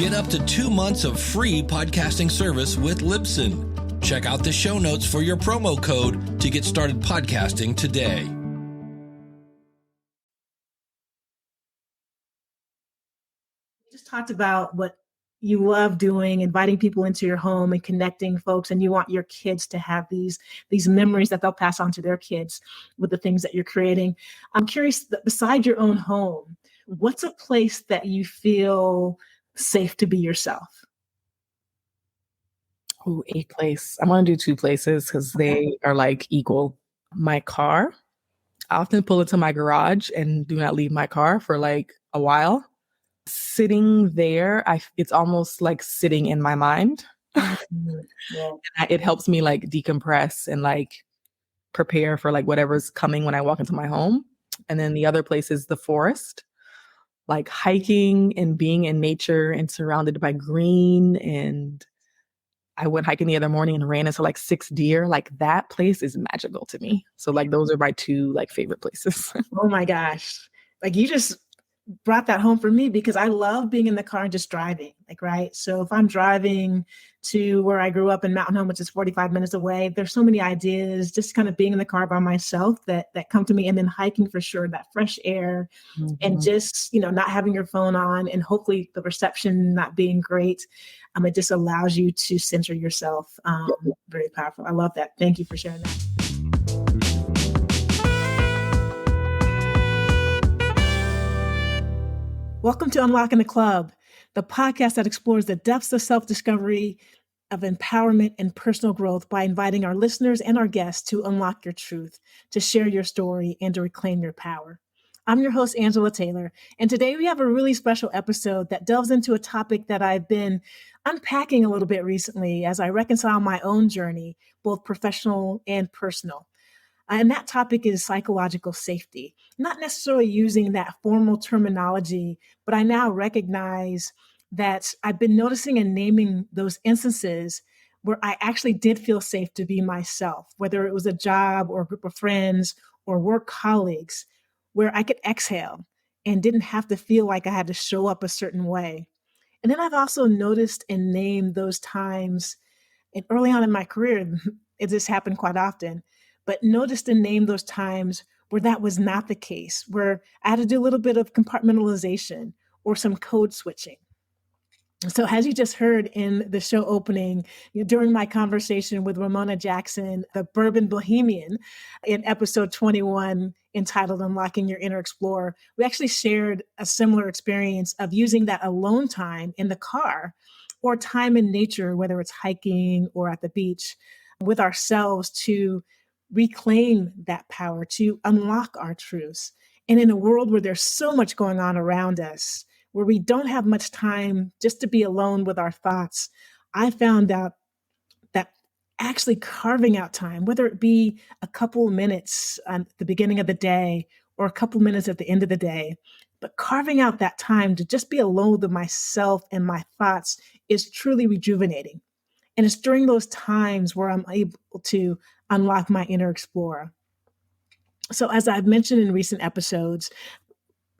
Get up to 2 months of free podcasting service with Libsyn. Check out the show notes for your promo code to get started podcasting today. You just talked about what you love doing, inviting people into your home and connecting folks, and you want your kids to have these memories that they'll pass on to their kids with the things that you're creating. I'm curious, beside your own home, what's a place that you feel safe to be yourself? Oh, a place. I'm going to do 2 places because they are like equal. My car. I often pull into my garage and do not leave my car for like a while. Sitting there, it's almost like sitting in my mind. Yeah. It helps me like decompress and like prepare for like whatever's coming when I walk into my home. And then the other place is the forest, like hiking and being in nature and surrounded by green. And I went hiking the other morning and ran into like 6 deer. Like that place is magical to me. So like those are my 2 like favorite places. Oh my gosh. Like you just brought that home for me because I love being in the car and just driving, like, right? So if I'm driving to where I grew up in Mountain Home, which is 45 minutes away, there's so many ideas just kind of being in the car by myself that come to me. And then hiking for sure, that fresh air and just, not having your phone on and hopefully the reception not being great. It just allows you to center yourself. Very powerful. I love that. Thank you for sharing that. Welcome to Unlocking the Club, the podcast that explores the depths of self-discovery, of empowerment and personal growth by inviting our listeners and our guests to unlock your truth, to share your story, and to reclaim your power. I'm your host, Angela Taylor, and today we have a really special episode that delves into a topic that I've been unpacking a little bit recently as I reconcile my own journey, both professional and personal. And that topic is psychological safety, not necessarily using that formal terminology, but I now recognize that I've been noticing and naming those instances where I actually did feel safe to be myself, whether it was a job or a group of friends or work colleagues, where I could exhale and didn't have to feel like I had to show up a certain way. And then I've also noticed and named those times, and early on in my career, this happened quite often, but noticed and named those times where that was not the case, where I had to do a little bit of compartmentalization or some code switching. So as you just heard in the show opening, during my conversation with Ramona Jackson, the Bourbon Bohemian, in episode 21 entitled Unlocking Your Inner Explorer, we actually shared a similar experience of using that alone time in the car or time in nature, whether it's hiking or at the beach, with ourselves to reclaim that power, to unlock our truths. And in a world where there's so much going on around us, where we don't have much time just to be alone with our thoughts, I found out that actually carving out time, whether it be a couple of minutes at the beginning of the day or a couple minutes at the end of the day, but carving out that time to just be alone with myself and my thoughts is truly rejuvenating. And it's during those times where I'm able to unlock my inner explorer. So as I've mentioned in recent episodes,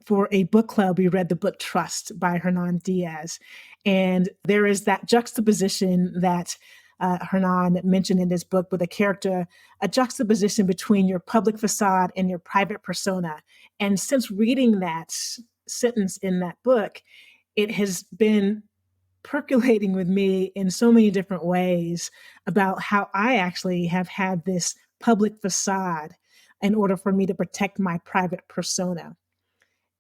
for a book club, we read the book Trust by Hernan Diaz. And there is that juxtaposition that Hernan mentioned in this book with a character, a juxtaposition between your public facade and your private persona. And since reading that sentence in that book, it has been percolating with me in so many different ways about how I actually have had this public facade in order for me to protect my private persona.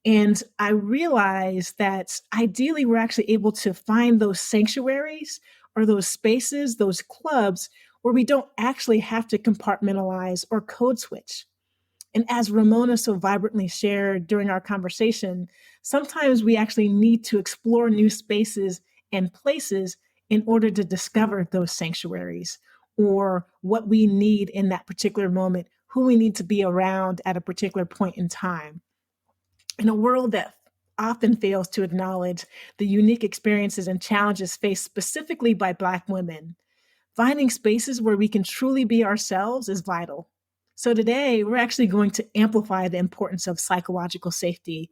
And I realized that ideally we're actually able to find those sanctuaries or those spaces, those clubs where we don't actually have to compartmentalize or code switch. And as Ramona so vibrantly shared during our conversation, sometimes we actually need to explore new spaces and places in order to discover those sanctuaries or what we need in that particular moment, who we need to be around at a particular point in time. In a world that often fails to acknowledge the unique experiences and challenges faced specifically by Black women, finding spaces where we can truly be ourselves is vital. So today, we're actually going to amplify the importance of psychological safety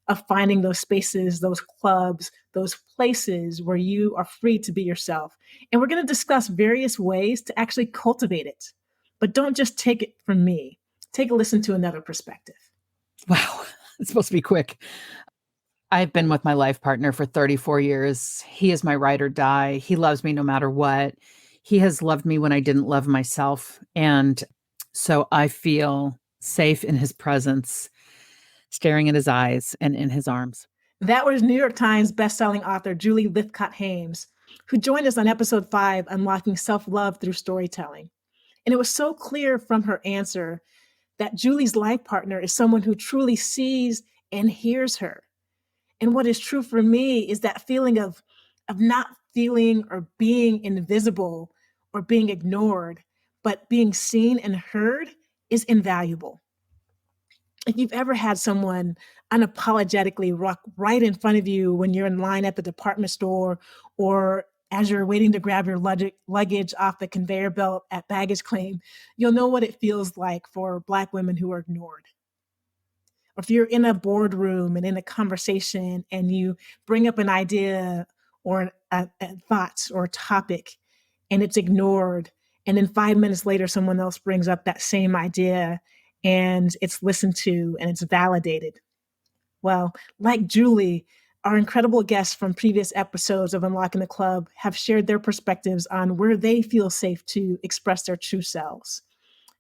of finding those spaces, those clubs, those places where you are free to be yourself. And we're going to discuss various ways to actually cultivate it. But don't just take it from me. Take a listen to another perspective. Wow, it's supposed to be quick. I've been with my life partner for 34 years. He is my ride or die. He loves me no matter what. He has loved me when I didn't love myself. And so I feel safe in his presence, staring at his eyes and in his arms. That was New York Times bestselling author Julie Lithcott-Hames, who joined us on episode 5, Unlocking Self-Love Through Storytelling. And it was so clear from her answer that Julie's life partner is someone who truly sees and hears her. And what is true for me is that feeling of not feeling or being invisible or being ignored, but being seen and heard is invaluable. If you've ever had someone unapologetically walk right in front of you when you're in line at the department store, or as you're waiting to grab your luggage off the conveyor belt at baggage claim, you'll know what it feels like for Black women who are ignored. Or if you're in a boardroom and in a conversation and you bring up an idea or a thought or a topic and it's ignored, and then 5 minutes later, someone else brings up that same idea and it's listened to and it's validated. Well, like Julie, our incredible guests from previous episodes of Unlocking the Club have shared their perspectives on where they feel safe to express their true selves.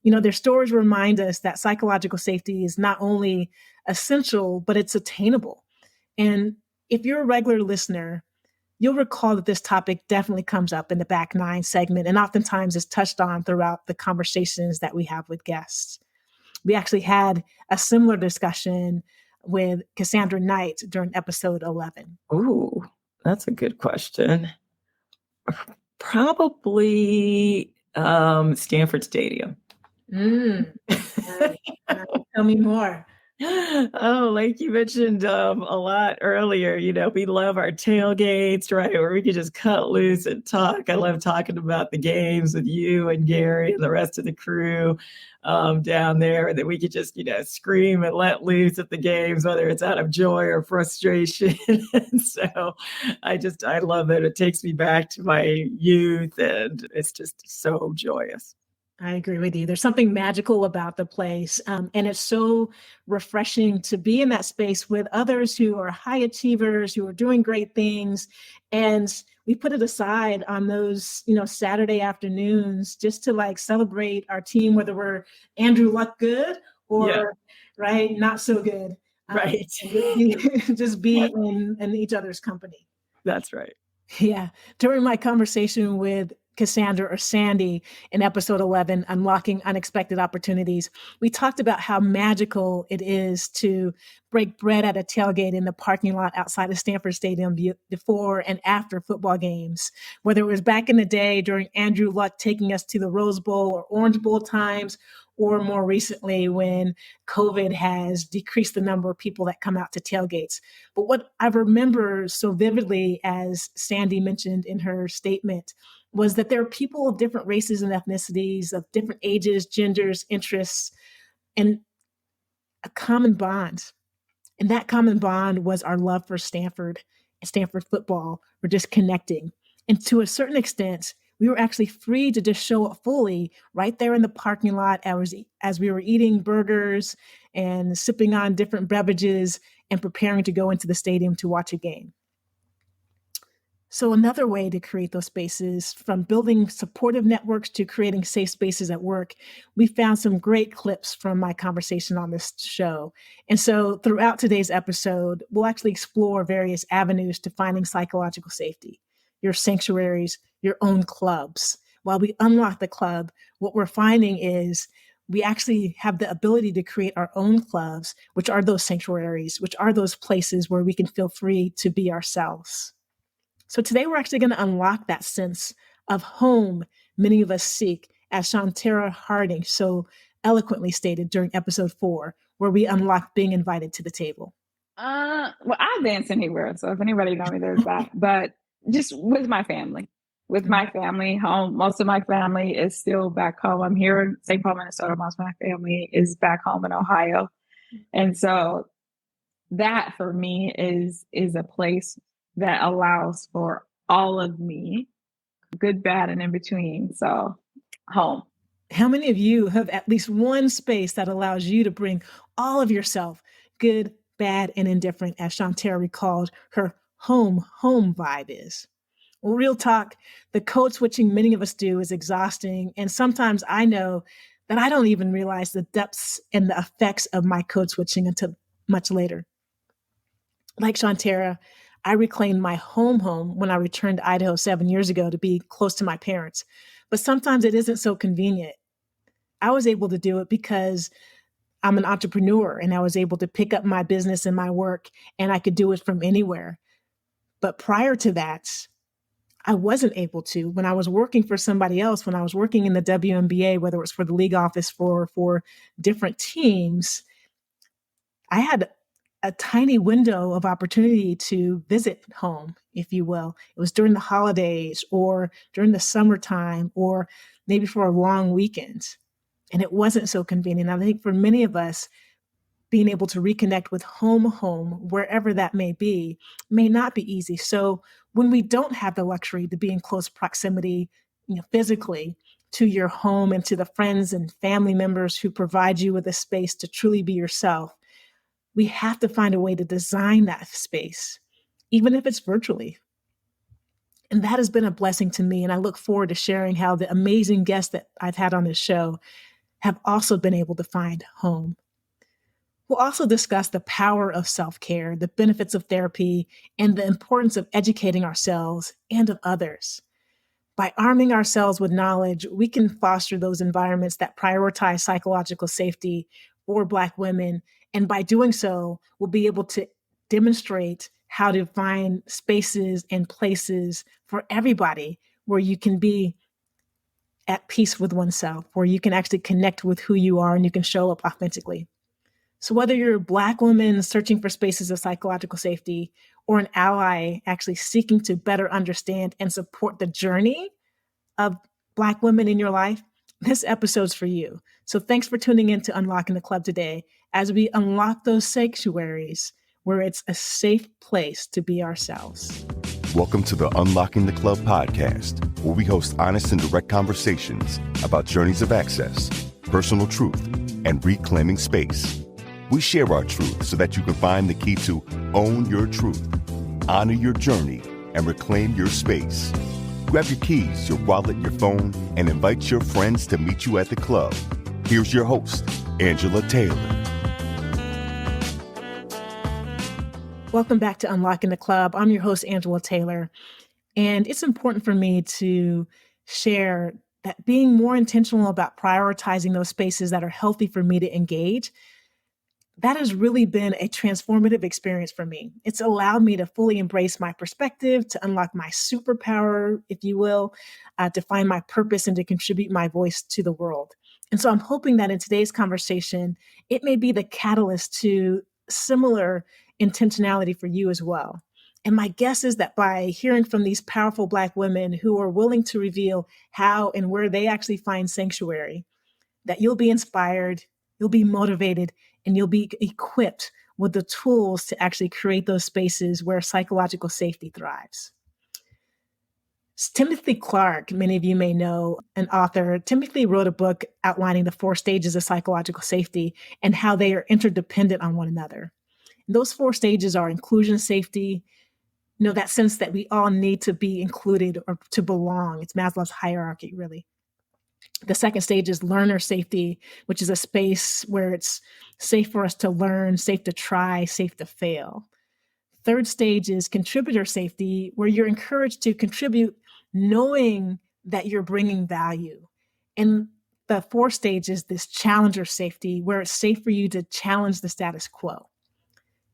You know, their stories remind us that psychological safety is not only essential, but it's attainable. And if you're a regular listener, you'll recall that this topic definitely comes up in the Back Nine segment and oftentimes is touched on throughout the conversations that we have with guests. We actually had a similar discussion with Cassandra Knight during episode 11. Ooh, that's a good question. Probably Stanford Stadium. Tell me more. Oh, like you mentioned a lot earlier, we love our tailgates, right? Where we can just cut loose and talk. I love talking about the games with you and Gary and the rest of the crew down there. And then we could just, scream and let loose at the games, whether it's out of joy or frustration. And so I love it. It takes me back to my youth, and it's just so joyous. I agree with you. There's something magical about the place. And it's so refreshing to be in that space with others who are high achievers, who are doing great things. And we put it aside on those, Saturday afternoons just to celebrate our team, whether we're Andrew Luck good or right, not so good. Right. Just be in each other's company. That's right. Yeah. During my conversation with Cassandra or Sandy in episode 11, Unlocking Unexpected Opportunities, we talked about how magical it is to break bread at a tailgate in the parking lot outside of Stanford Stadium before and after football games, whether it was back in the day during Andrew Luck taking us to the Rose Bowl or Orange Bowl times, or more recently when COVID has decreased the number of people that come out to tailgates. But what I remember so vividly, as Sandy mentioned in her statement, was that there are people of different races and ethnicities, of different ages, genders, interests, and a common bond. And that common bond was our love for Stanford and Stanford football. We're just connecting. And to a certain extent, we were actually free to just show up fully right there in the parking lot as we were eating burgers and sipping on different beverages and preparing to go into the stadium to watch a game. So another way to create those spaces, from building supportive networks to creating safe spaces at work, we found some great clips from my conversation on this show. And so throughout today's episode, we'll actually explore various avenues to finding psychological safety, your sanctuaries, your own clubs. While we unlock the club, what we're finding is we actually have the ability to create our own clubs, which are those sanctuaries, which are those places where we can feel free to be ourselves. So today we're actually going to unlock that sense of home many of us seek, as Shantara Harding so eloquently stated during episode 4, where we unlock being invited to the table. Well, I dance anywhere, so if anybody knows me, there's that. But just with my family, home. Most of my family is still back home. I'm here in St. Paul, Minnesota. Most of my family is back home in Ohio. And so that for me is a place that allows for all of me, good, bad, and in between. So home. How many of you have at least one space that allows you to bring all of yourself, good, bad, and indifferent, as Shantara recalled her home vibe is? Well, real talk, the code switching many of us do is exhausting. And sometimes I know that I don't even realize the depths and the effects of my code switching until much later. Like Shantara, I reclaimed my home when I returned to Idaho 7 years ago to be close to my parents. But sometimes it isn't so convenient. I was able to do it because I'm an entrepreneur and I was able to pick up my business and my work and I could do it from anywhere. But prior to that, I wasn't able to. When I was working for somebody else, when I was working in the WNBA, whether it was for the league office for different teams, I had a tiny window of opportunity to visit home, if you will. It was during the holidays or during the summertime or maybe for a long weekend. And it wasn't so convenient. I think for many of us, being able to reconnect with home, wherever that may be, may not be easy. So when we don't have the luxury to be in close proximity, physically to your home and to the friends and family members who provide you with a space to truly be yourself, we have to find a way to design that space, even if it's virtually. And that has been a blessing to me. And I look forward to sharing how the amazing guests that I've had on this show have also been able to find home. We'll also discuss the power of self-care, the benefits of therapy, and the importance of educating ourselves and of others. By arming ourselves with knowledge, we can foster those environments that prioritize psychological safety for Black women. And by doing so, we'll be able to demonstrate how to find spaces and places for everybody where you can be at peace with oneself, where you can actually connect with who you are and you can show up authentically. So whether you're a Black woman searching for spaces of psychological safety or an ally actually seeking to better understand and support the journey of Black women in your life, this episode's for you. So thanks for tuning in to Unlocking the Club today as we unlock those sanctuaries where it's a safe place to be ourselves. Welcome to the Unlocking the Club podcast, where we host honest and direct conversations about journeys of access, personal truth, and reclaiming space. We share our truth so that you can find the key to own your truth, honor your journey, and reclaim your space. Grab your keys, your wallet, your phone, and invite your friends to meet you at the club. Here's your host, Angela Taylor. Welcome back to Unlocking the Club. I'm your host, Angela Taylor. And it's important for me to share that being more intentional about prioritizing those spaces that are healthy for me to engage, that has really been a transformative experience for me. It's allowed me to fully embrace my perspective, to unlock my superpower, if you will, to find my purpose and to contribute my voice to the world. And so I'm hoping that in today's conversation, it may be the catalyst to similar intentionality for you as well. And my guess is that by hearing from these powerful Black women who are willing to reveal how and where they actually find sanctuary, that you'll be inspired, you'll be motivated, and you'll be equipped with the tools to actually create those spaces where psychological safety thrives. Timothy Clark, many of you may know, an author. Timothy wrote a book outlining the 4 stages of psychological safety and how they are interdependent on one another. And those 4 stages are inclusion safety, that sense that we all need to be included or to belong. It's Maslow's hierarchy, really. The second stage is learner safety, which is a space where it's safe for us to learn, safe to try, safe to fail. Third stage is contributor safety, where you're encouraged to contribute knowing that you're bringing value. And the fourth stage is this challenger safety, where it's safe for you to challenge the status quo.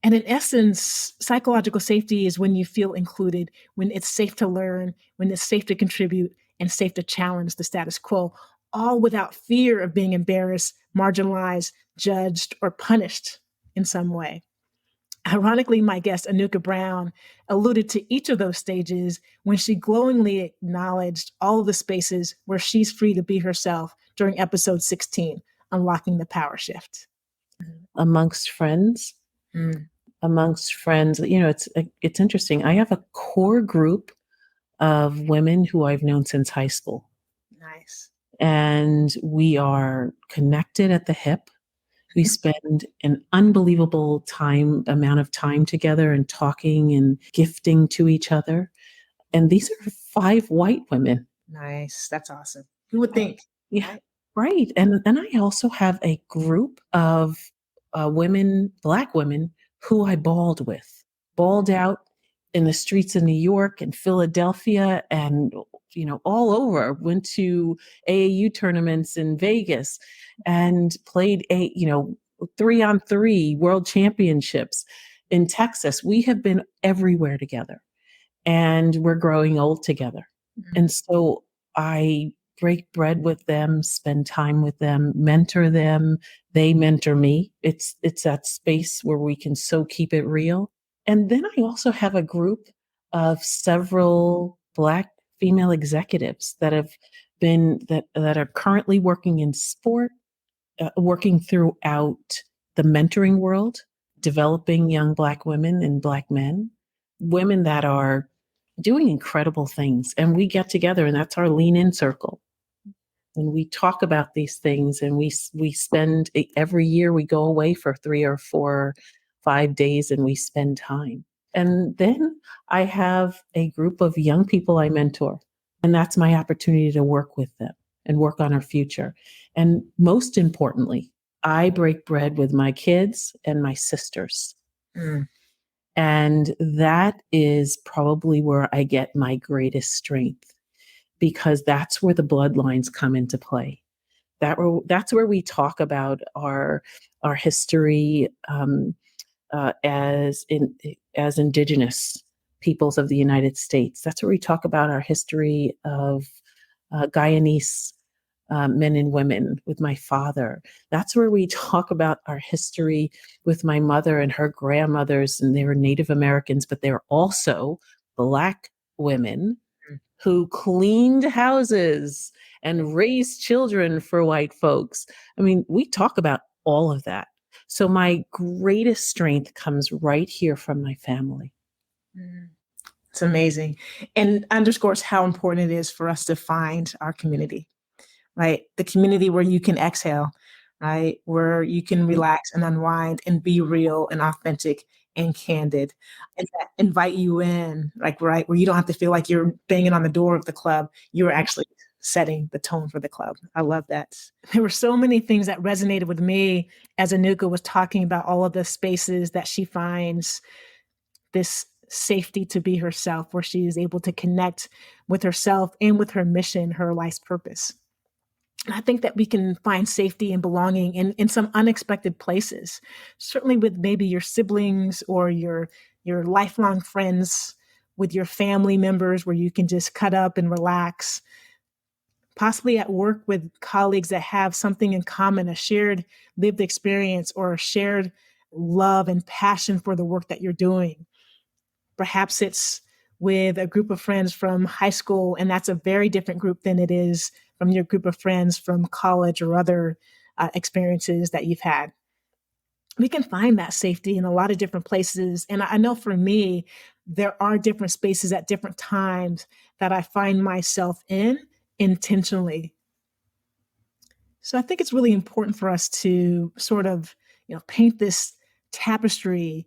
And in essence, psychological safety is when you feel included, when it's safe to learn, when it's safe to contribute, and safe to challenge the status quo, all without fear of being embarrassed, marginalized, judged, or punished in some way. Ironically, my guest, Anuka Brown, alluded to each of those stages when she glowingly acknowledged all of the spaces where she's free to be herself during episode 16, Unlocking the Power Shift. Amongst friends, amongst friends. It's interesting. I have a core group of women who I've known since high school. Nice. And we are connected at the hip. We spend an unbelievable amount of time together and talking and gifting to each other. And these are 5 white women. Nice. That's awesome. Who would think? Yeah, right. And then I also have a group of women, Black women, who I balled out in the streets of New York and Philadelphia and, all over. Went to AAU tournaments in Vegas and played 3-on-3 world championships in Texas. We have been everywhere together, and we're growing old together. Mm-hmm. And so I break bread with them, spend time with them, mentor them. They mentor me. It's that space where we can so keep it real. And then I also have a group of several Black female executives that are currently working in sport, working throughout the mentoring world, developing young Black women and Black men, women that are doing incredible things. And we get together, and that's our lean in circle. And we talk about these things, and we spend every year we go away for 3 or 4, 5 days, and we spend time. And then I have a group of young people I mentor, and that's my opportunity to work with them and work on our future. And most importantly, I break bread with my kids and my sisters. Mm. And that is probably where I get my greatest strength, because that's where the bloodlines come into play. That's where we talk about our history as Indigenous peoples of the United States. That's where we talk about our history of Guyanese men and women with my father. That's where we talk about our history with my mother and her grandmothers, and they were Native Americans, but they were also Black women who cleaned houses and raised children for white folks. I mean, we talk about all of that. So my greatest strength comes right here from my family. It's amazing, and underscores how important it is for us to find our community, right? The community where you can exhale, right? Where you can relax and unwind and be real and authentic and candid, and that invite you in, like, right, where you don't have to feel like you're banging on the door of the club. You're actually setting the tone for the club. I love that. There were so many things that resonated with me as Anuka was talking about all of the spaces that she finds this safety to be herself, where she is able to connect with herself and with her mission, her life's purpose. And I think that we can find safety and belonging in some unexpected places, certainly with maybe your siblings or your lifelong friends, with your family members, where you can just cut up and relax, possibly at work with colleagues that have something in common, a shared lived experience or a shared love and passion for the work that you're doing. Perhaps it's with a group of friends from high school, and that's a very different group than it is from your group of friends from college or other experiences that you've had. We can find that safety in a lot of different places. And I know for me, there are different spaces at different times that I find myself in intentionally. So I think it's really important for us to sort of, paint this tapestry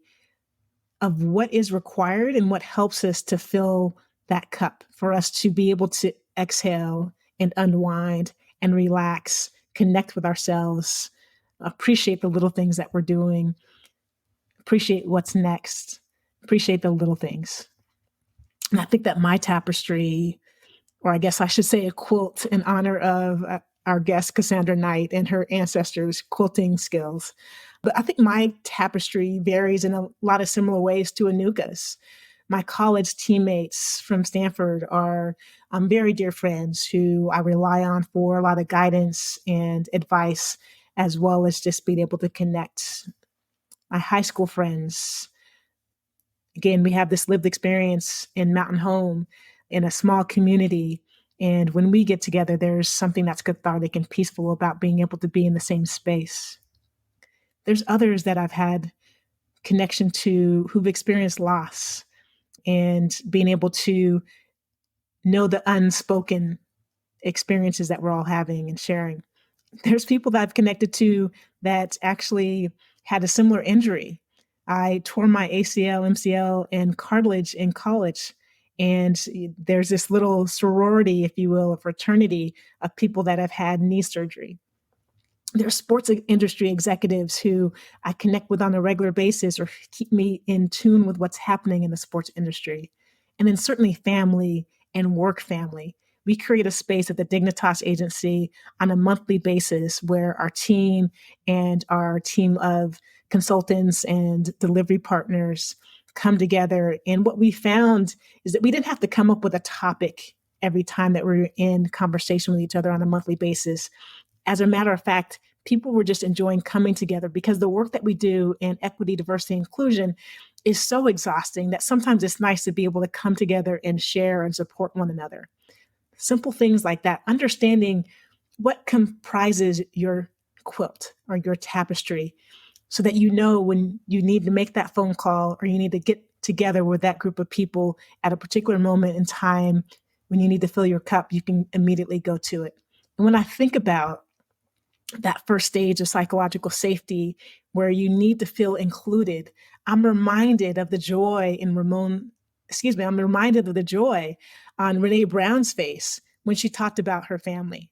of what is required and what helps us to fill that cup, for us to be able to exhale and unwind and relax, connect with ourselves, appreciate the little things that we're doing, appreciate what's next, appreciate the little things. And I think that my tapestry, or I guess I should say a quilt in honor of our guest, Cassandra Knight, and her ancestors' quilting skills. But I think my tapestry varies in a lot of similar ways to Anuka's. My college teammates from Stanford are very dear friends who I rely on for a lot of guidance and advice, as well as just being able to connect. My high school friends, again, we have this lived experience in Mountain Home in a small community. And when we get together, there's something that's cathartic and peaceful about being able to be in the same space. There's others that I've had connection to who've experienced loss and being able to know the unspoken experiences that we're all having and sharing. There's people that I've connected to that actually had a similar injury. I tore my ACL, MCL, and cartilage in college. And there's this little sorority, if you will, a fraternity of people that have had knee surgery. There's sports industry executives who I connect with on a regular basis or keep me in tune with what's happening in the sports industry. And then certainly family and work family. We create a space at the Dignitas Agency on a monthly basis where our team and our team of consultants and delivery partners come together. And what we found is that we didn't have to come up with a topic every time that we're in conversation with each other on a monthly basis. As a matter of fact, people were just enjoying coming together because the work that we do in equity, diversity, inclusion is so exhausting that sometimes it's nice to be able to come together and share and support one another. Simple things like that, understanding what comprises your quilt or your tapestry so that you know when you need to make that phone call or you need to get together with that group of people at a particular moment in time when you need to fill your cup, you can immediately go to it. And when I think about that first stage of psychological safety where you need to feel included, I'm reminded of the joy in I'm reminded of the joy on Renee Brown's face when she talked about her family.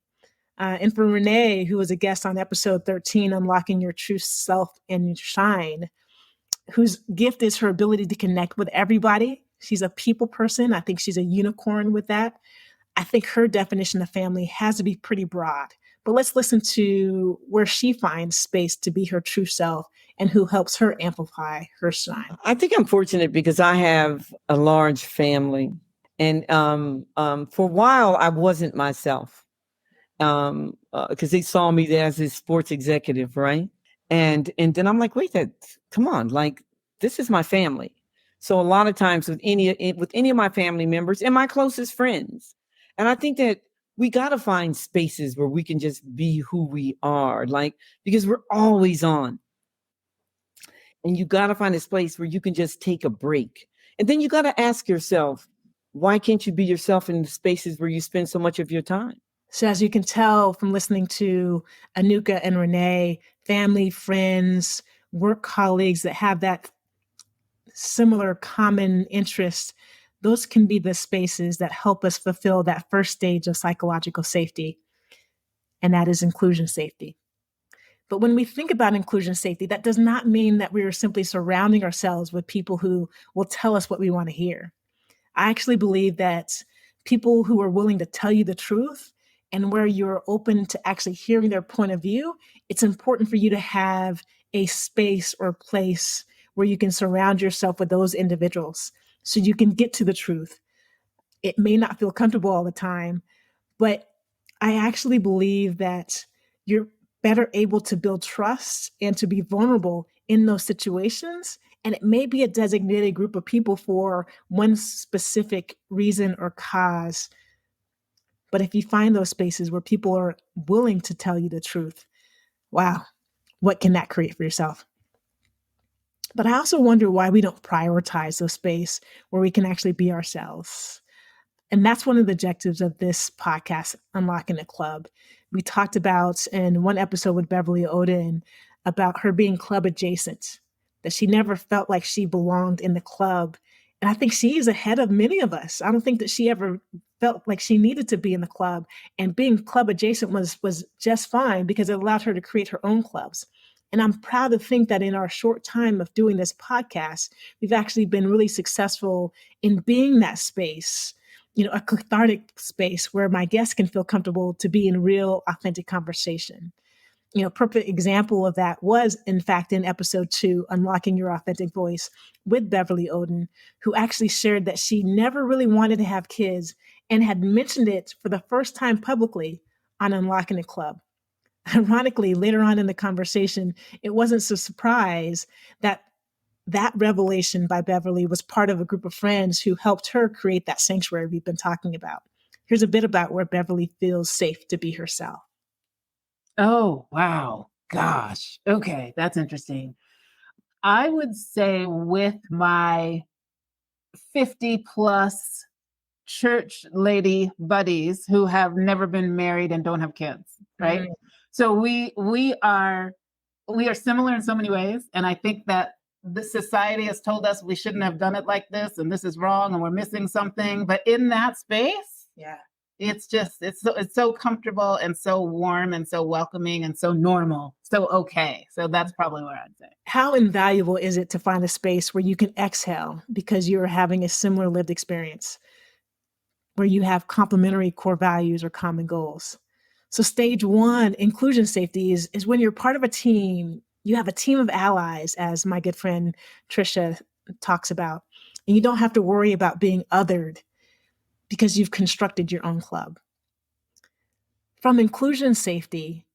And for Renee, who was a guest on episode 13, Unlocking Your True Self and Shine, whose gift is her ability to connect with everybody. She's a people person. I think she's a unicorn with that. I think her definition of family has to be pretty broad. But let's listen to where she finds space to be her true self and who helps her amplify her shine. I think I'm fortunate because I have a large family. And for a while, I wasn't myself because they saw me as a sports executive, right? And then I'm like, wait, come on, like, this is my family. So a lot of times with any of my family members and my closest friends, and I think that we got to find spaces where we can just be who we are, like, because we're always on. And you got to find a space where you can just take a break. And then you got to ask yourself, why can't you be yourself in the spaces where you spend so much of your time? So as you can tell from listening to Anuka and Renee, family, friends, work colleagues that have that similar common interest, those can be the spaces that help us fulfill that first stage of psychological safety, and that is inclusion safety. But when we think about inclusion safety, that does not mean that we are simply surrounding ourselves with people who will tell us what we want to hear. I actually believe that people who are willing to tell you the truth and where you're open to actually hearing their point of view, it's important for you to have a space or place where you can surround yourself with those individuals so you can get to the truth. It may not feel comfortable all the time, but I actually believe that you're better able to build trust and to be vulnerable in those situations. And it may be a designated group of people for one specific reason or cause. But if you find those spaces where people are willing to tell you the truth, wow, what can that create for yourself? But I also wonder why we don't prioritize those space where we can actually be ourselves. And that's one of the objectives of this podcast, Unlocking the Club. We talked about in one episode with Beverly Oden about her being club adjacent, that she never felt like she belonged in the club. And I think she is ahead of many of us. I don't think that she ever felt like she needed to be in the club. And being club adjacent was just fine because it allowed her to create her own clubs. And I'm proud to think that in our short time of doing this podcast, we've actually been really successful in being that space, a cathartic space where my guests can feel comfortable to be in real, authentic conversation. Perfect example of that was, in fact, in episode 2, Unlocking Your Authentic Voice with Beverly Oden, who actually shared that she never really wanted to have kids and had mentioned it for the first time publicly on Unlocking the Club. Ironically, later on in the conversation, it wasn't so surprise that revelation by Beverly was part of a group of friends who helped her create that sanctuary we've been talking about. Here's a bit about where Beverly feels safe to be herself. Oh, wow. Gosh. Okay. That's interesting. I would say with my 50 plus church lady buddies who have never been married and don't have kids, right? So we are similar in so many ways, and I think that the society has told us we shouldn't have done it like this, and this is wrong, and we're missing something. But in that space, it's so comfortable and so warm and so welcoming and so normal, so okay. So that's probably what I'd say. How invaluable is it to find a space where you can exhale because you're having a similar lived experience, where you have complementary core values or common goals? So stage one, inclusion safety, is when you're part of a team. You have a team of allies, as my good friend Trisha talks about, and you don't have to worry about being othered because you've constructed your own club. From inclusion safety,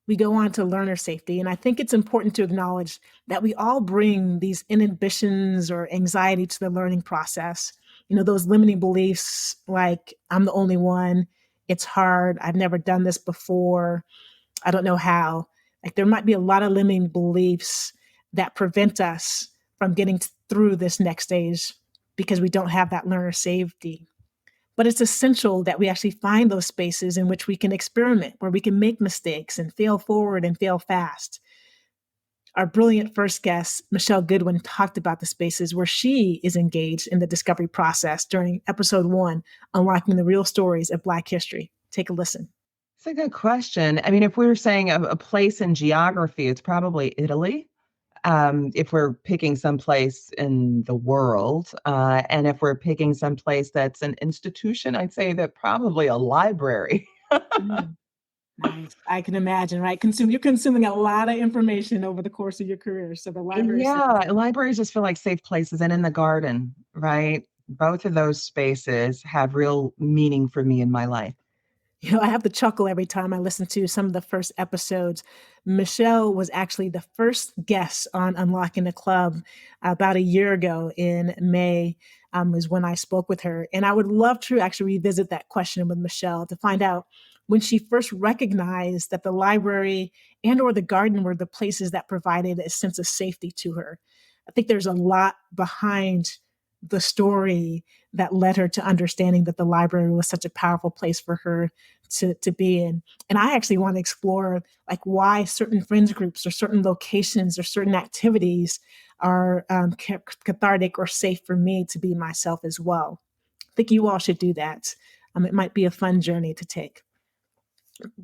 we go on to learner safety. And I think it's important to acknowledge that we all bring these inhibitions or anxiety to the learning process. You know, those limiting beliefs like, I'm the only one, it's hard, I've never done this before, I don't know how. Like, there might be a lot of limiting beliefs that prevent us from getting through this next stage because we don't have that learner safety. But it's essential that we actually find those spaces in which we can experiment, where we can make mistakes and fail forward and fail fast. Our brilliant first guest, Michelle Goodwin, talked about the spaces where she is engaged in the discovery process during episode 1, Unlocking the Real Stories of Black History. Take a listen. It's a good question. I mean, if we were saying a place in geography, it's probably Italy. If we're picking some place in the world, and if we're picking some place that's an institution, I'd say that probably a library. Nice. I can imagine, right? You're consuming a lot of information over the course of your career. So the library. Yeah, libraries just feel like safe places, and in the garden, right? Both of those spaces have real meaning for me in my life. You know, I have to chuckle every time I listen to some of the first episodes. Michelle was actually the first guest on Unlocking the Club about a year ago in May, was when I spoke with her. And I would love to actually revisit that question with Michelle to find out when she first recognized that the library and or the garden were the places that provided a sense of safety to her. I think there's a lot behind the story that led her to understanding that the library was such a powerful place for her to be in. And I actually want to explore like why certain friends groups or certain locations or certain activities are cathartic or safe for me to be myself as well. I think you all should do that. It might be a fun journey to take.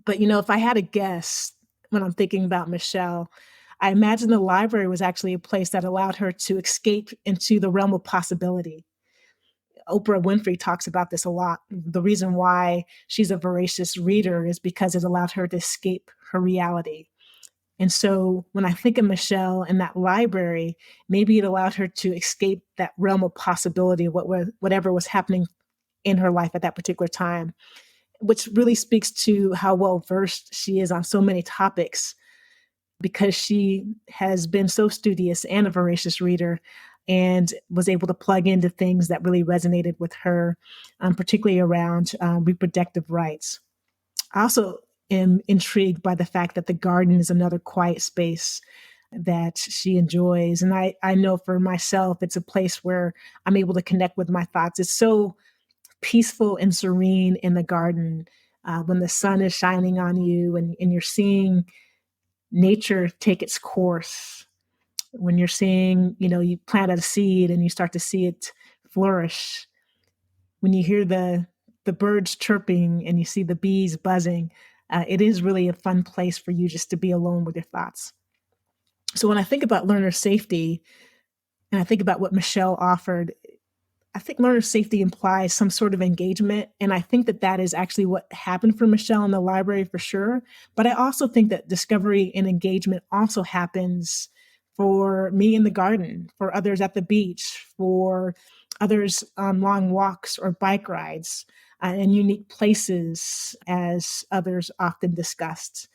But, you know, if I had a guess when I'm thinking about Michelle, I imagine the library was actually a place that allowed her to escape into the realm of possibility. Oprah Winfrey talks about this a lot. The reason why she's a voracious reader is because it allowed her to escape her reality. And so when I think of Michelle and that library, maybe it allowed her to escape that realm of possibility of whatever was happening in her life at that particular time, which really speaks to how well versed she is on so many topics, because she has been so studious and a voracious reader and was able to plug into things that really resonated with her, particularly around reproductive rights. I also am intrigued by the fact that the garden is another quiet space that she enjoys. And I know for myself, it's a place where I'm able to connect with my thoughts. It's so peaceful and serene in the garden when the sun is shining on you and you're seeing nature take its course. When you're seeing, you know, you plant a seed and you start to see it flourish. When you hear the birds chirping and you see the bees buzzing, it is really a fun place for you just to be alone with your thoughts. So when I think about learner safety and I think about what Michelle offered, I think learner safety implies some sort of engagement. And I think that that is actually what happened for Michelle in the library for sure. But I also think that discovery and engagement also happens for me in the garden, for others at the beach, for others on long walks or bike rides, and unique places, as others often discussed.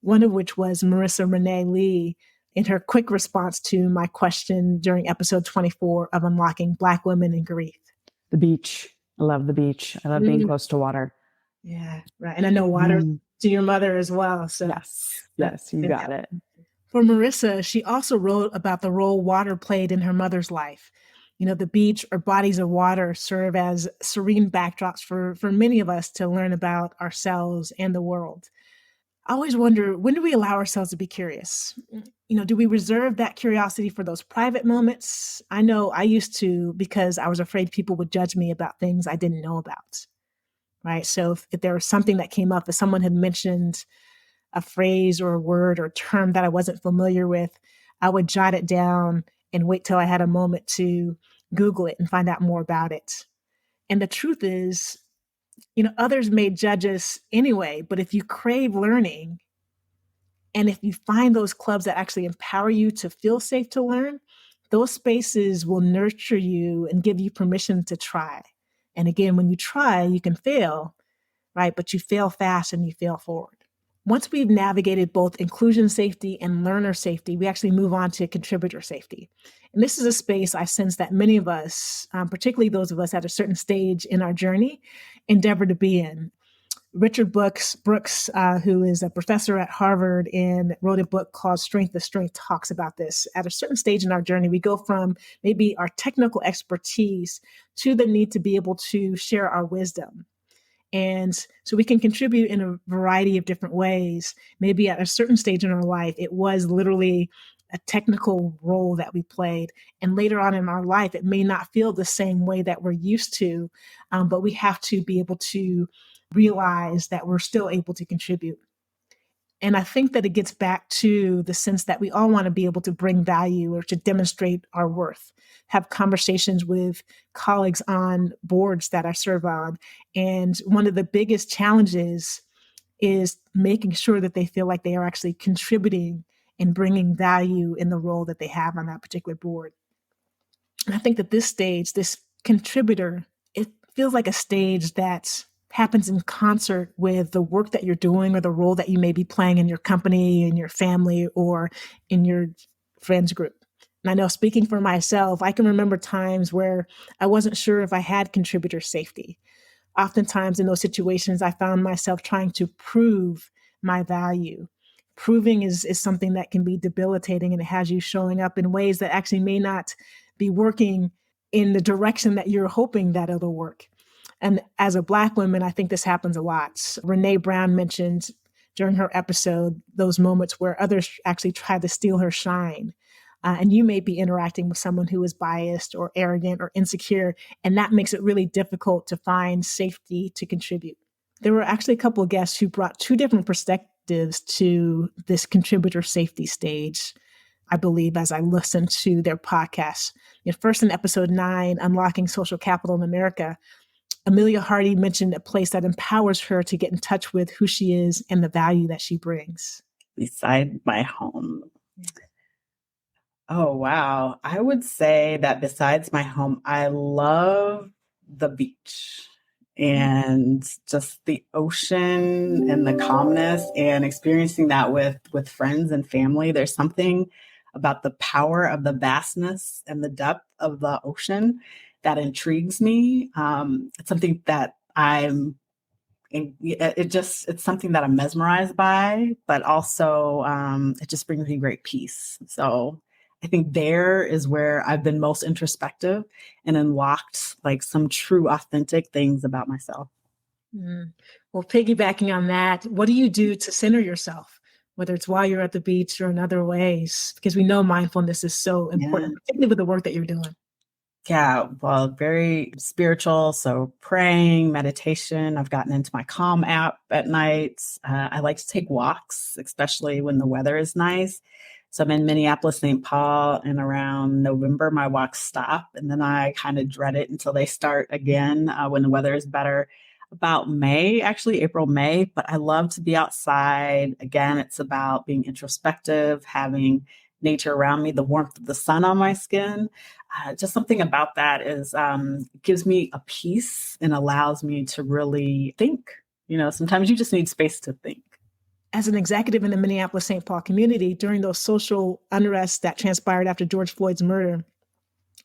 One of which was Marissa Renee Lee in her quick response to my question during episode 24 of Unlocking Black Women in Grief. The beach. I love the beach. I love being close to water. Yeah, right. And I know water to your mother as well. So yes, you got it. For Marissa, she also wrote about the role water played in her mother's life. The beach or bodies of water serve as serene backdrops for many of us to learn about ourselves and the world. I always wonder, when do we allow ourselves to be curious? Do we reserve that curiosity for those private moments? I know I used to, because I was afraid people would judge me about things I didn't know about, right? So if there was something that came up, if someone had mentioned a phrase or a word or term that I wasn't familiar with, I would jot it down and wait till I had a moment to Google it and find out more about it. And the truth is, others may judge us anyway, but if you crave learning and if you find those clubs that actually empower you to feel safe to learn, those spaces will nurture you and give you permission to try. And again, when you try, you can fail, right? But you fail fast and you fail forward. Once we've navigated both inclusion safety and learner safety, we actually move on to contributor safety. And this is a space I sense that many of us, particularly those of us at a certain stage in our journey, endeavor to be in. Richard Brooks, who is a professor at Harvard and wrote a book called Strength to Strength, talks about this. At a certain stage in our journey, we go from maybe our technical expertise to the need to be able to share our wisdom. And so we can contribute in a variety of different ways. Maybe at a certain stage in our life, it was literally a technical role that we played. And later on in our life, it may not feel the same way that we're used to, but we have to be able to realize that we're still able to contribute. And I think that it gets back to the sense that we all want to be able to bring value or to demonstrate our worth, have conversations with colleagues on boards that I serve on. And one of the biggest challenges is making sure that they feel like they are actually contributing and bringing value in the role that they have on that particular board. And I think that this stage, this contributor, it feels like a stage that happens in concert with the work that you're doing or the role that you may be playing in your company, in your family, or in your friends group. And I know, speaking for myself, I can remember times where I wasn't sure if I had contributor safety. Oftentimes in those situations, I found myself trying to prove my value. Proving is something that can be debilitating, and it has you showing up in ways that actually may not be working in the direction that you're hoping that it'll work. And as a Black woman, I think this happens a lot. Renee Brown mentioned during her episode those moments where others actually try to steal her shine. And you may be interacting with someone who is biased or arrogant or insecure, and that makes it really difficult to find safety to contribute. There were actually a couple of guests who brought two different perspectives to this contributor safety stage, I believe, as I listened to their podcasts. First, in episode 9, Unlocking Social Capital in America, Amelia Hardy mentioned a place that empowers her to get in touch with who she is and the value that she brings. Beside my home. Oh, wow. I would say that besides my home, I love the beach and just the ocean and the calmness and experiencing that with friends and family. There's something about the power of the vastness and the depth of the ocean that intrigues me. It's something that it's something that I'm mesmerized by, but also it just brings me great peace. So I think there is where I've been most introspective and unlocked like some true authentic things about myself. Well, piggybacking on that, what do you do to center yourself, whether it's while you're at the beach or in other ways? Because we know mindfulness is so important, particularly with the work that you're doing. Yeah, well, very spiritual. So praying, meditation. I've gotten into my Calm app at night. I like to take walks, especially when the weather is nice. So I'm in Minneapolis, St. Paul, and around November, my walks stop. And then I kind of dread it until they start again when the weather is better. About May, actually April, May, but I love to be outside. Again, it's about being introspective, having nature around me, the warmth of the sun on my skin. Just something about that is gives me a peace and allows me to really think. Sometimes you just need space to think. As an executive in the Minneapolis, St. Paul community, during those social unrests that transpired after George Floyd's murder,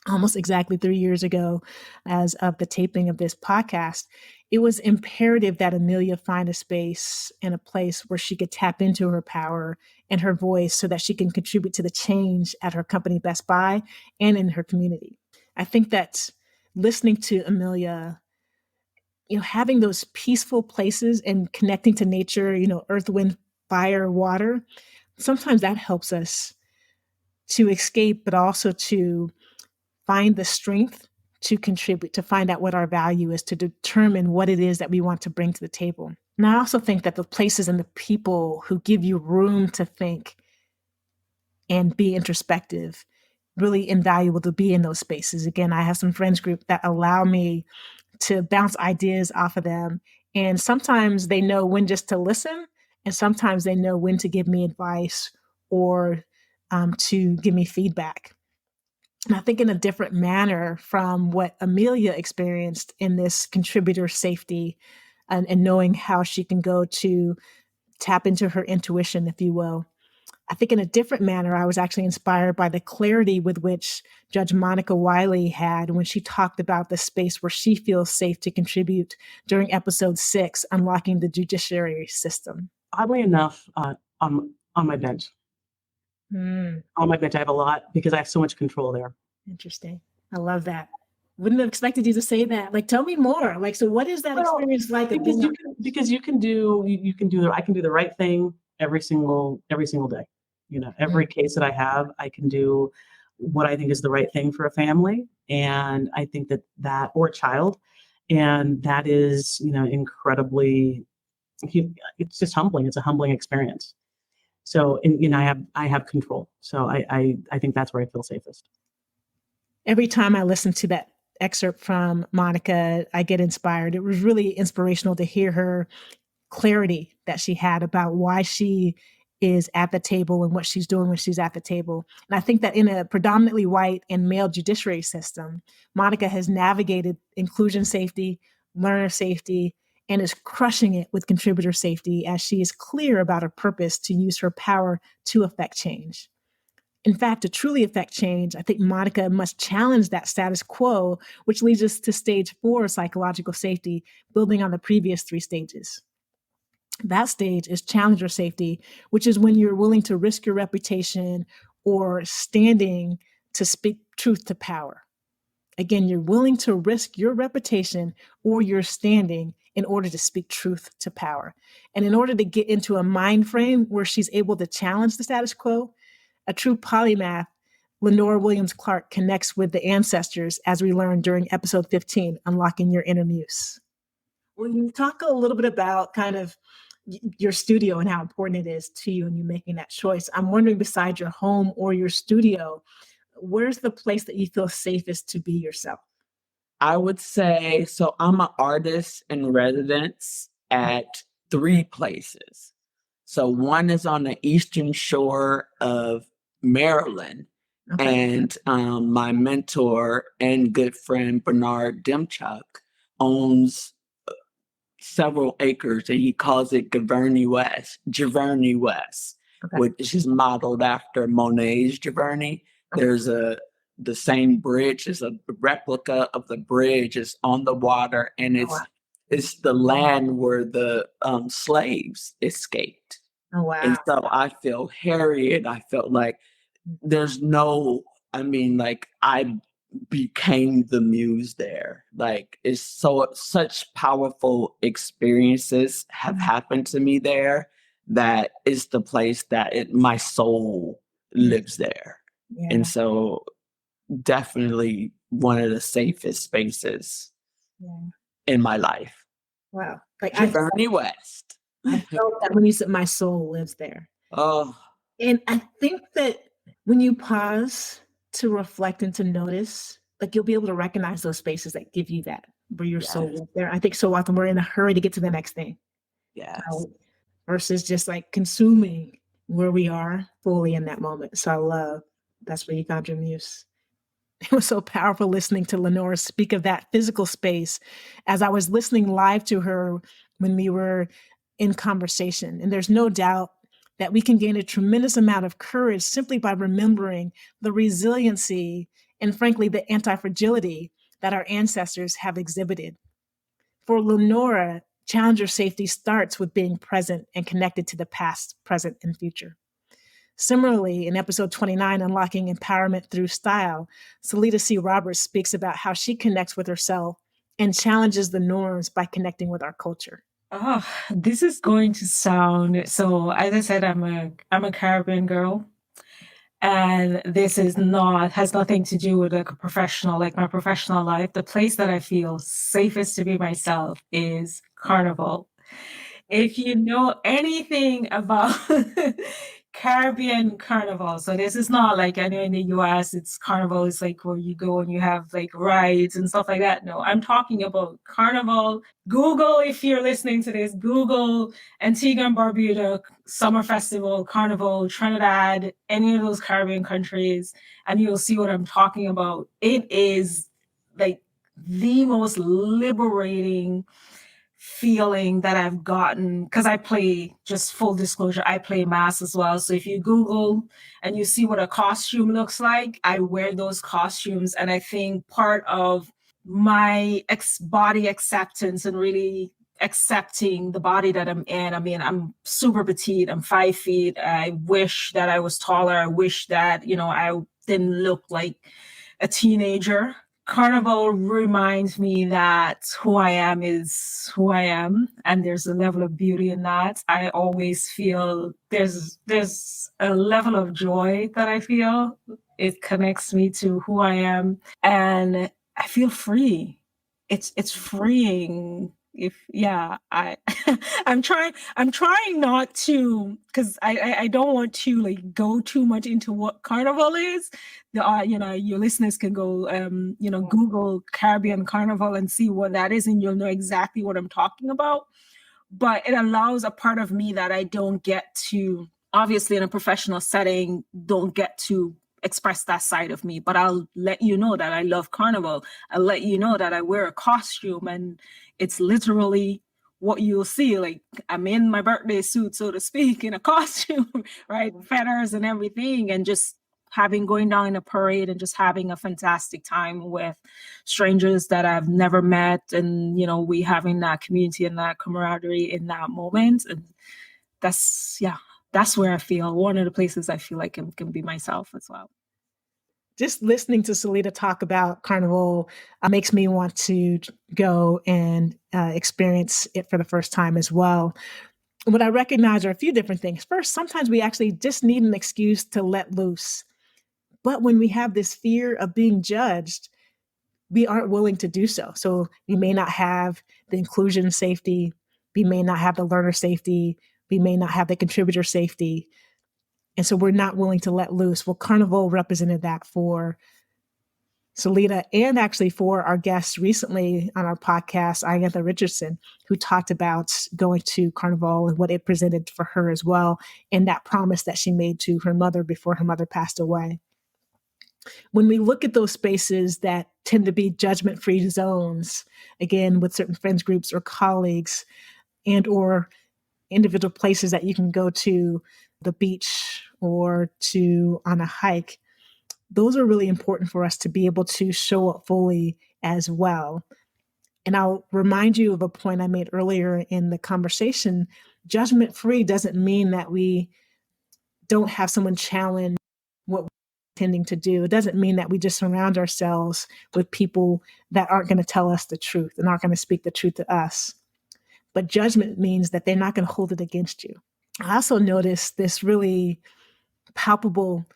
almost exactly 3 years ago, as of the taping of this podcast, it was imperative that Amelia find a space and a place where she could tap into her power and her voice so that she can contribute to the change at her company, Best Buy, and in her community. I think that listening to Amelia, having those peaceful places and connecting to nature, earth, wind, fire, water, sometimes that helps us to escape, but also to find the strength to contribute, to find out what our value is, to determine what it is that we want to bring to the table. And I also think that the places and the people who give you room to think and be introspective, really invaluable to be in those spaces. Again, I have some friends group that allow me to bounce ideas off of them. And sometimes they know when just to listen, and sometimes they know when to give me advice or to give me feedback. And I think in a different manner from what Amelia experienced in this contributor safety and knowing how she can go to tap into her intuition, if you will. I think in a different manner, I was actually inspired by the clarity with which Judge Monica Wiley had when she talked about the space where she feels safe to contribute during episode 6, Unlocking the Judiciary System. Oddly enough, on my bench. On my bench, I have a lot because I have so much control there. Interesting. I love that. Wouldn't have expected you to say that. Like, tell me more. Like, so what is that experience like? I can do the right thing every single day. Every case that I have, I can do what I think is the right thing for a family. And I think that or a child. And that is, incredibly, it's just humbling. It's a humbling experience. So, I have control. So I think that's where I feel safest. Every time I listen to that excerpt from Monica, I get inspired. It was really inspirational to hear her clarity that she had about why she is at the table and what she's doing when she's at the table. And I think that in a predominantly white and male judiciary system, Monica has navigated inclusion safety, learner safety, and is crushing it with contributor safety as she is clear about her purpose to use her power to affect change. In fact, to truly affect change, I think Monica must challenge that status quo, which leads us to stage 4, psychological safety, building on the previous 3 stages. That stage is challenger safety, which is when you're willing to risk your reputation or standing to speak truth to power. Again, you're willing to risk your reputation or your standing in order to speak truth to power. And in order to get into a mind frame where she's able to challenge the status quo, a true polymath, Lenore Williams Clark, connects with the ancestors, as we learned during episode 15, Unlocking Your Inner Muse. Will you talk a little bit about kind of your studio and how important it is to you and you making that choice? I'm wondering, besides your home or your studio, where's the place that you feel safest to be yourself? I would say, so I'm an artist in residence at 3 places. So one is on the eastern shore of Maryland. Okay. And my mentor and good friend, Bernard Demchuk, owns several acres, and he calls it Giverny West, okay, which is modeled after Monet's Giverny. Okay. There's the same bridge, is a replica of the bridge, is on the water, and it's the land where the slaves escaped. Oh, wow. And so I feel Harriet, I felt like I became the muse there. Like, it's such powerful experiences have happened to me there that is the place that my soul lives there. Yeah. And so definitely one of the safest spaces in my life. Wow. Like Giverny West. I felt that when you said my soul lives there. Oh. And I think that when you pause to reflect and to notice, like, you'll be able to recognize those spaces that give you that, where your soul lives there. I think so often we're in a hurry to get to the next thing. Yes. Versus just like consuming where we are fully in that moment. So I love that's where you found your muse. It was so powerful listening to Lenore speak of that physical space as I was listening live to her when we were in conversation. And there's no doubt that we can gain a tremendous amount of courage simply by remembering the resiliency and, frankly, the anti-fragility that our ancestors have exhibited. For Lenora, challenger safety starts with being present and connected to the past, present, and future. Similarly, in episode 29, Unlocking Empowerment Through Style, Salita C. Roberts speaks about how she connects with herself and challenges the norms by connecting with our culture. Oh, this is going to sound so. As I said, I'm a Caribbean girl, and this is not has nothing to do with like a professional, like my professional life. The place that I feel safest to be myself is Carnival. If you know anything about Caribbean carnival, so this is not like I know in the US, it's carnival, it's like where you go and you have like rides and stuff like that. No, I'm talking about carnival. Google, if you're listening to this, Google Antigua and Barbuda Summer Festival, Carnival, Trinidad, any of those Caribbean countries, and you'll see what I'm talking about. It is like the most liberating feeling that I've gotten, because I play, just full disclosure, I play mass as well. So if you Google and you see what a costume looks like, I wear those costumes. And I think part of my body acceptance and really accepting the body that I'm in. I mean, I'm super petite. I'm 5 feet. I wish that I was taller. I wish that, I didn't look like a teenager. Carnival reminds me that who I am is who I am, and there's a level of beauty in that. I always feel there's a level of joy that I feel. It connects me to who I am, and I feel free. It's freeing. I'm trying not to, because I don't want to like go too much into what Carnival is. Your listeners can go Google Caribbean Carnival and see what that is, and you'll know exactly what I'm talking about. But it allows a part of me that I don't get to, obviously in a professional setting, don't get to express that side of me. But I'll let you know that I love Carnival. I'll let you know that I wear a costume, and it's literally what you'll see. Like, I'm in my birthday suit, so to speak, in a costume, right? Feathers and everything, and just going down in a parade and just having a fantastic time with strangers that I've never met. And, we having that community and that camaraderie in that moment. And that's where I feel, one of the places I feel like I can be myself as well. Just listening to Salita talk about Carnival makes me want to go and experience it for the first time as well. What I recognize are a few different things. First, sometimes we actually just need an excuse to let loose. But when we have this fear of being judged, we aren't willing to do so. So we may not have the inclusion safety. We may not have the learner safety. We may not have the contributor safety. And so we're not willing to let loose. Well, Carnival represented that for Salita, and actually for our guest recently on our podcast, Agatha Richardson, who talked about going to Carnival and what it presented for her as well, and that promise that she made to her mother before her mother passed away. When we look at those spaces that tend to be judgment-free zones, again, with certain friends groups or colleagues, and or individual places that you can go to, the beach or on a hike, those are really important for us to be able to show up fully as well. And I'll remind you of a point I made earlier in the conversation. Judgment-free doesn't mean that we don't have someone challenge what we're intending to do. It doesn't mean that we just surround ourselves with people that aren't going to tell us the truth and aren't going to speak the truth to us. But judgment means that they're not going to hold it against you. I also noticed this really palpable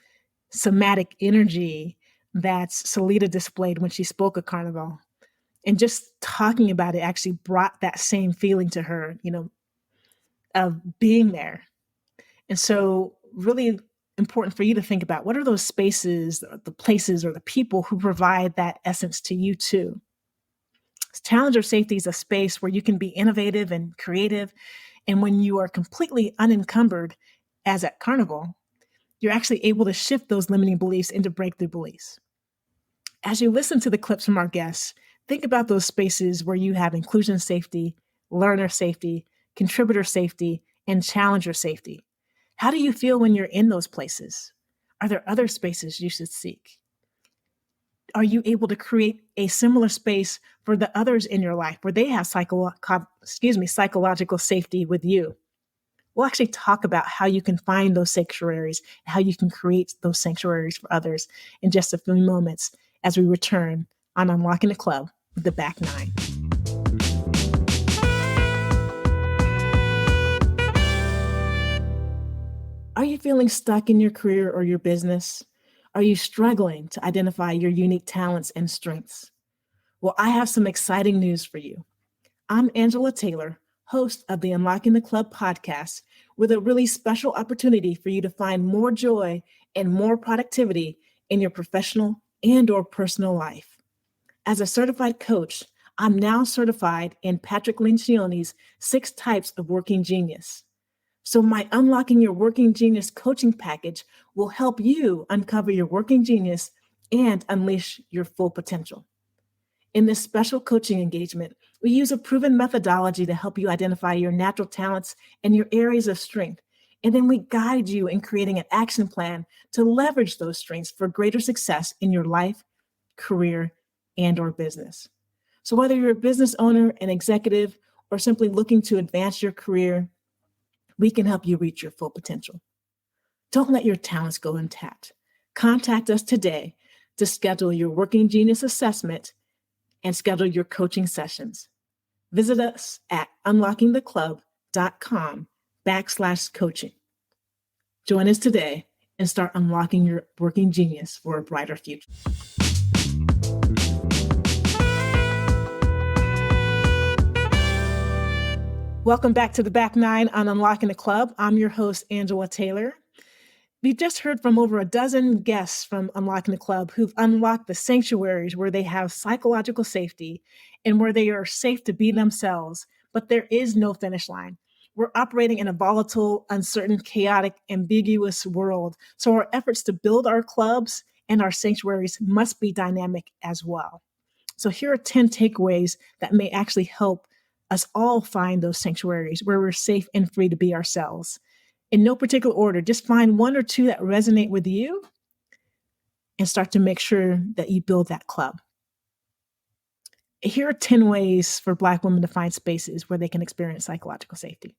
somatic energy that Salita displayed when she spoke at Carnival. And just talking about it actually brought that same feeling to her, of being there. And so really important for you to think about, what are those spaces, the places, or the people who provide that essence to you too? Challenger safety is a space where you can be innovative and creative. And when you are completely unencumbered, as at Carnival, you're actually able to shift those limiting beliefs into breakthrough beliefs. As you listen to the clips from our guests, think about those spaces where you have inclusion safety, learner safety, contributor safety, and challenger safety. How do you feel when you're in those places? Are there other spaces you should seek? are you able to create a similar space for the others in your life where they have psychological safety with you? We'll actually talk about how you can find those sanctuaries, and how you can create those sanctuaries for others in just a few moments as we return on Unlocking the Club with the Back Nine. Are you feeling stuck in your career or your business? Are you struggling to identify your unique talents and strengths? Well, I have some exciting news for you. I'm Angela Taylor, host of the Unlocking the Club podcast, with a really special opportunity for you to find more joy and more productivity in your professional and or personal life. As a certified coach, I'm now certified in Patrick Lencioni's 6 Types of Working Genius. So my Unlocking Your Working Genius coaching package will help you uncover your working genius and unleash your full potential. In this special coaching engagement, we use a proven methodology to help you identify your natural talents and your areas of strength. And then we guide you in creating an action plan to leverage those strengths for greater success in your life, career, and or business. So whether you're a business owner, an executive, or simply looking to advance your career, we can help you reach your full potential. Don't let your talents go untapped. Contact us today to schedule your Working Genius assessment and schedule your coaching sessions. Visit us at unlockingtheclub.com/coaching. Join us today and start unlocking your working genius for a brighter future. Welcome back to the Back Nine on Unlocking the Club. I'm your host, Angela Taylor. We've just heard from over a dozen guests from Unlocking the Club who've unlocked the sanctuaries where they have psychological safety and where they are safe to be themselves, but there is no finish line. We're operating in a volatile, uncertain, chaotic, ambiguous world, so our efforts to build our clubs and our sanctuaries must be dynamic as well. So here are 10 takeaways that may actually help us all find those sanctuaries where we're safe and free to be ourselves. In no particular order, just find 1 or 2 that resonate with you and start to make sure that you build that club. Here are 10 ways for Black women to find spaces where they can experience psychological safety.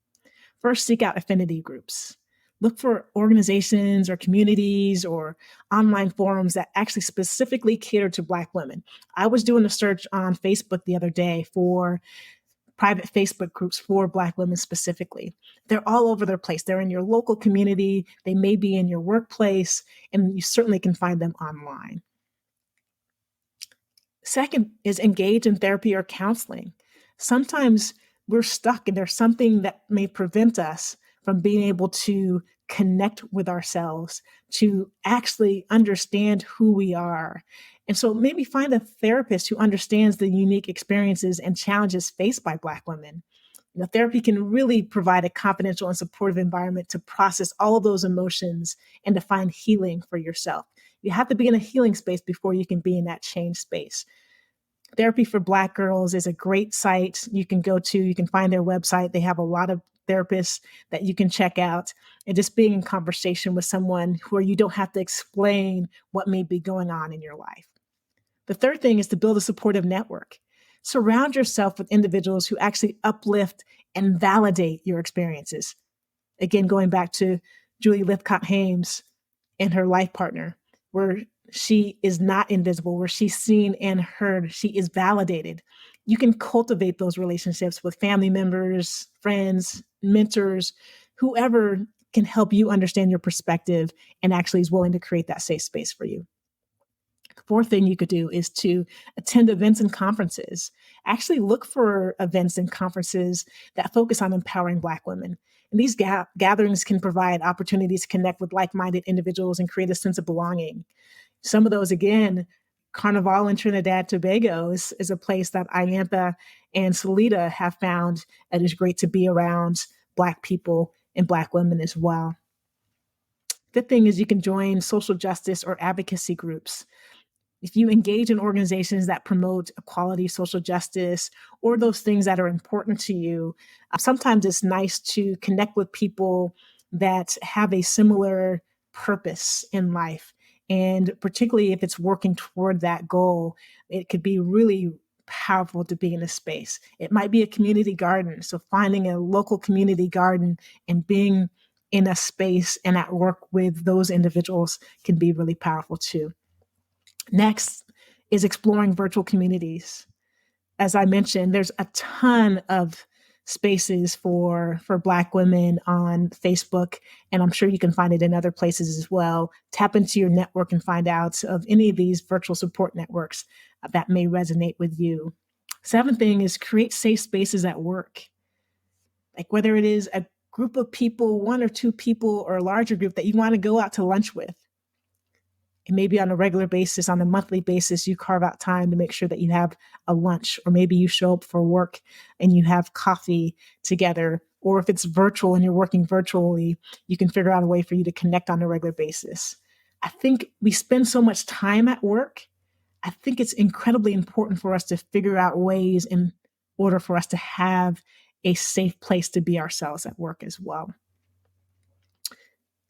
First, seek out affinity groups. Look for organizations or communities or online forums that actually specifically cater to Black women. I was doing a search on Facebook the other day for private Facebook groups for Black women specifically. They're all over their place. They're in your local community. They may be in your workplace, and you certainly can find them online. Second is engage in therapy or counseling. Sometimes we're stuck and there's something that may prevent us from being able to connect with ourselves, to actually understand who we are. And so maybe find a therapist who understands the unique experiences and challenges faced by Black women. You know, therapy can really provide a confidential and supportive environment to process all of those emotions and to find healing for yourself. You have to be in a healing space before you can be in that change space. Therapy for Black Girls is a great site you can go to. You can find their website. They have a lot of therapists that you can check out, and just being in conversation with someone where you don't have to explain what may be going on in your life. The third thing is to build a supportive network. Surround yourself with individuals who actually uplift and validate your experiences. Again, going back to Julie Lithcott-Hames and her life partner, where she is not invisible, where she's seen and heard, she is validated. You can cultivate those relationships with family members, friends, mentors, whoever can help you understand your perspective and actually is willing to create that safe space for you. The fourth thing you could do is to attend events and conferences. Actually look for events and conferences that focus on empowering Black women. And these gatherings can provide opportunities to connect with like-minded individuals and create a sense of belonging. Some of those, again, Carnival in Trinidad Tobago is a place that Ayantha and Salida have found that is great to be around Black people and Black women as well. Good thing is you can join social justice or advocacy groups. If you engage in organizations that promote equality, social justice, or those things that are important to you, sometimes it's nice to connect with people that have a similar purpose in life And particularly if it's working toward that goal, it could be really powerful to be in a space. It might be a community garden. So finding a local community garden and being in a space and at work with those individuals can be really powerful too. Next is exploring virtual communities. As I mentioned, there's a ton of spaces for Black women on Facebook, and I'm sure you can find it in other places as well. Tap into your network and find out of any of these virtual support networks that may resonate with you. Seventh thing is create safe spaces at work. Like whether it is a group of people, one or two people, or a larger group that you want to go out to lunch with. And maybe on a regular basis, on a monthly basis, you carve out time to make sure that you have a lunch, or maybe you show up for work and you have coffee together. Or if it's virtual and you're working virtually, you can figure out a way for you to connect on a regular basis. I think we spend so much time at work. I think it's incredibly important for us to figure out ways in order for us to have a safe place to be ourselves at work as well.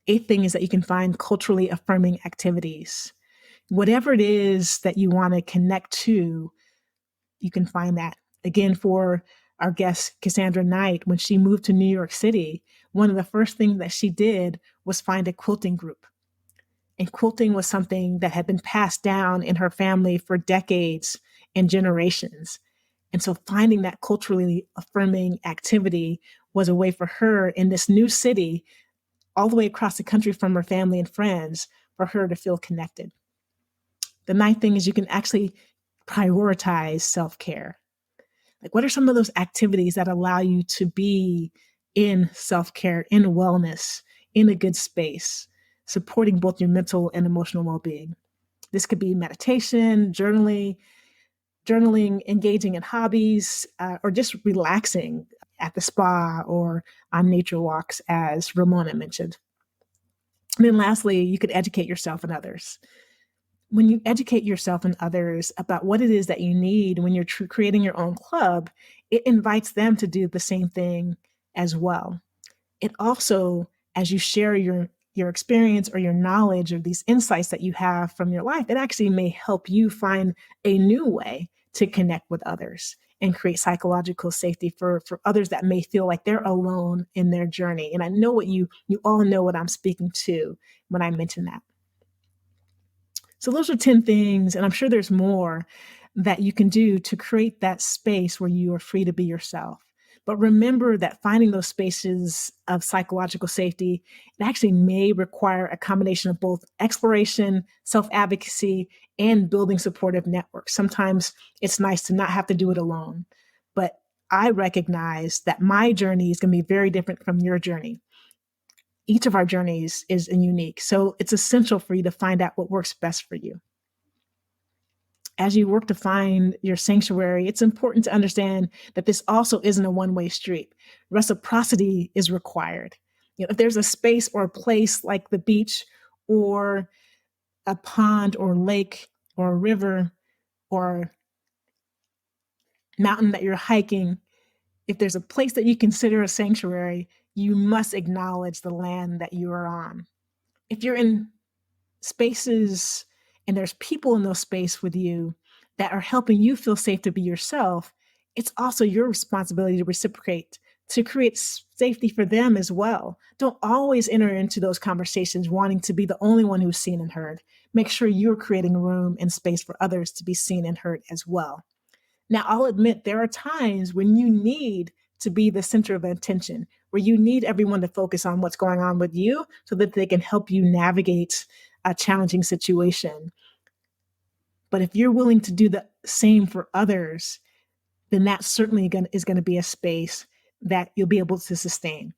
Eighth thing is that you can find culturally affirming activities. Whatever it is that you want to connect to, you can find that. Again, for our guest, Cassandra Knight, when she moved to New York City, one of the first things that she did was find a quilting group. And quilting was something that had been passed down in her family for decades and generations. And so finding that culturally affirming activity was a way for her in this new city, all the way across the country from her family and friends, for her to feel connected. The ninth thing is you can actually prioritize self-care. Like, what are some of those activities that allow you to be in self-care, in wellness, in a good space, supporting both your mental and emotional well-being? This could be meditation, journaling, engaging in hobbies, or just relaxing at the spa or on nature walks, as Ramona mentioned. And then lastly, you could educate yourself and others. When you educate yourself and others about what it is that you need when you're creating your own club, it invites them to do the same thing as well. It also, as you share your experience or your knowledge of these insights that you have from your life, it actually may help you find a new way to connect with others and create psychological safety for others that may feel like they're alone in their journey. And I know what you all know what I'm speaking to when I mention that. So those are 10 things, and I'm sure there's more that you can do to create that space where you are free to be yourself. But remember that finding those spaces of psychological safety, it actually may require a combination of both exploration, self-advocacy, and building supportive networks. Sometimes it's nice to not have to do it alone. But I recognize that my journey is going to be very different from your journey. Each of our journeys is unique. So it's essential for you to find out what works best for you. As you work to find your sanctuary, it's important to understand that this also isn't a one-way street. Reciprocity is required. If there's a space or a place like the beach or a pond or lake or a river or mountain that you're hiking, if there's a place that you consider a sanctuary, you must acknowledge the land that you are on. If you're in spaces and there's people in those spaces with you that are helping you feel safe to be yourself, it's also your responsibility to reciprocate, to create safety for them as well. Don't always enter into those conversations wanting to be the only one who's seen and heard. Make sure you're creating room and space for others to be seen and heard as well. Now, I'll admit there are times when you need to be the center of attention, where you need everyone to focus on what's going on with you so that they can help you navigate a challenging situation. But if you're willing to do the same for others, then that certainly is going to be a space that you'll be able to sustain.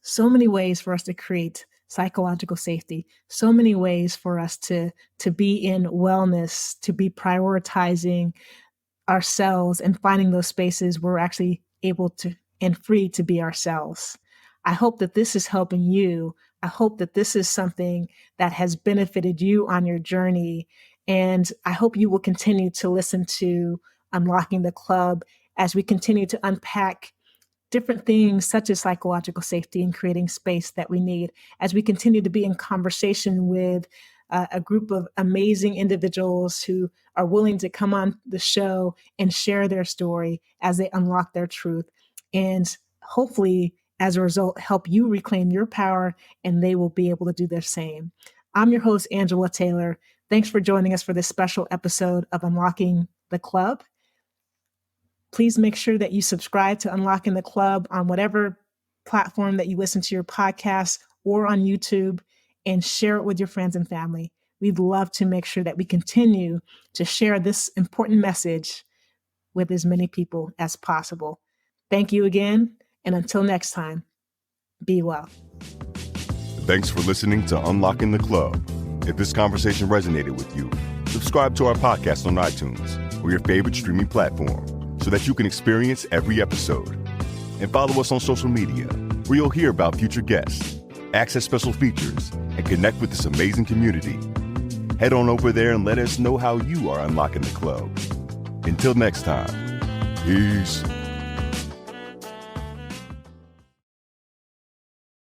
So many ways for us to create psychological safety, so many ways for us to be in wellness, to be prioritizing ourselves and finding those spaces where we're actually able to and free to be ourselves. I hope that this is helping you. I hope that this is something that has benefited you on your journey. And I hope you will continue to listen to Unlocking the Club as we continue to unpack different things such as psychological safety and creating space that we need, as we continue to be in conversation with a group of amazing individuals who are willing to come on the show and share their story as they unlock their truth. And hopefully, as a result, help you reclaim your power, and they will be able to do the same. I'm your host, Angela Taylor. Thanks for joining us for this special episode of Unlocking the Club. Please make sure that you subscribe to Unlocking the Club on whatever platform that you listen to your podcast or on YouTube, and share it with your friends and family. We'd love to make sure that we continue to share this important message with as many people as possible. Thank you again, and until next time, be well. Thanks for listening to Unlocking the Club. If this conversation resonated with you, subscribe to our podcast on iTunes or your favorite streaming platform so that you can experience every episode. And follow us on social media, where you'll hear about future guests, access special features, and connect with this amazing community. Head on over there and let us know how you are unlocking the club. Until next time, peace.